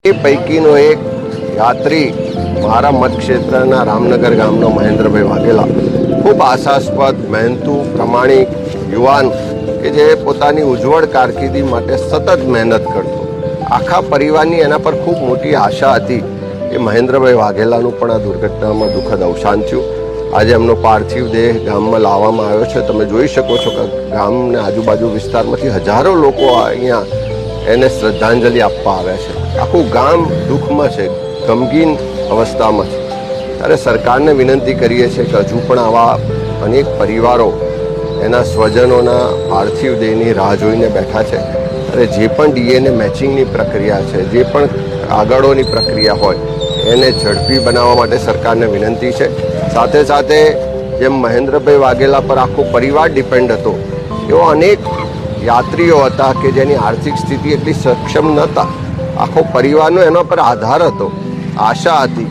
એ પૈકીનો એક યાત્રી મારા મતક્ષેત્રના રામનગર ગામનો મહેન્દ્રભાઈ વાઘેલા ખૂબ આશાસ્પદ, મહેનતુ, પ્રમાણિક યુવાન કે જે પોતાની ઉજ્જવળ કારકિર્દી માટે સતત મહેનત કરતો, આખા પરિવારની એના પર ખૂબ મોટી આશા હતી. એ મહેન્દ્રભાઈ વાઘેલાનું પણ આ દુર્ઘટનામાં દુઃખદ અવસાન થયું. આજે એમનો પાર્થિવ દેહ ગામમાં લાવવામાં આવ્યો છે. તમે જોઈ શકો છો કે ગામના આજુબાજુ વિસ્તારમાંથી હજારો લોકો અહીંયા એને શ્રદ્ધાંજલિ આપવા આવ્યા છે. આખું ગામ દુઃખમાં છે, ગમગીન અવસ્થામાં છે. ત્યારે સરકારને વિનંતી કરીએ છીએ કે હજુ પણ આવા અનેક પરિવારો એના સ્વજનોના પાર્થિવ દેહની રાહ જોઈને બેઠા છે. ત્યારે જે પણ ડીએનએ મેચિંગની પ્રક્રિયા છે, જે પણ આગળોની પ્રક્રિયા હોય એને ઝડપી બનાવવા માટે સરકારને વિનંતી છે. સાથે સાથે જેમ મહેન્દ્રભાઈ વાઘેલા પર આખો પરિવાર ડિપેન્ડ હતો, એવો અનેક યાત્રીઓ હતા કે જેની આર્થિક સ્થિતિ એટલી સક્ષમ નહોતા. આખો પરિવારનો એના પર આધાર હતો, આશા હતી.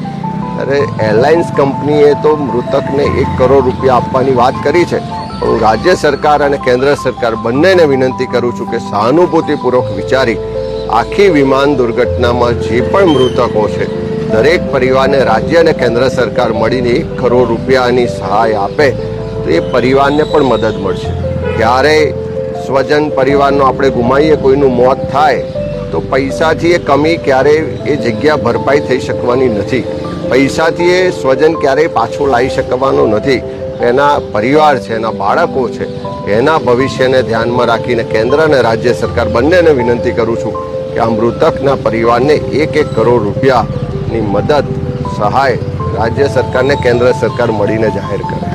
ત્યારે એરલાઇન્સ કંપનીએ તો મૃતકને 1 કરોડ રૂપિયા આપવાની વાત કરી છે. હું રાજ્ય સરકાર અને કેન્દ્ર સરકાર બંનેને વિનંતી કરું છું કે સહાનુભૂતિપૂર્વક વિચારી આખી વિમાન દુર્ઘટનામાં જે પણ મૃતકો છે દરેક પરિવારને રાજ્ય અને કેન્દ્ર સરકાર મળીને 1 કરોડ રૂપિયાની સહાય આપે તો એ પરિવારને પણ મદદ મળશે. ક્યારેય સ્વજન પરિવારનો આપણે ગુમાવીએ, કોઈનું મોત થાય તો પૈસાથી એ કમી ક્યારેય એ જગ્યા ભરપાઈ થઈ શકવાની નથી. પૈસાથી એ સ્વજન ક્યારેય પાછું લાવી શકવાનો નથી. એના પરિવાર છે, એના બાળકો છે, એના ભવિષ્યને ધ્યાનમાં રાખીને કેન્દ્ર અને રાજ્ય સરકાર બંનેને વિનંતી કરું છું કે આ મૃતકના પરિવારને 1 કરોડ રૂપિયાની મદદ, સહાય રાજ્ય સરકારને કેન્દ્ર સરકાર મળીને જાહેર કરે.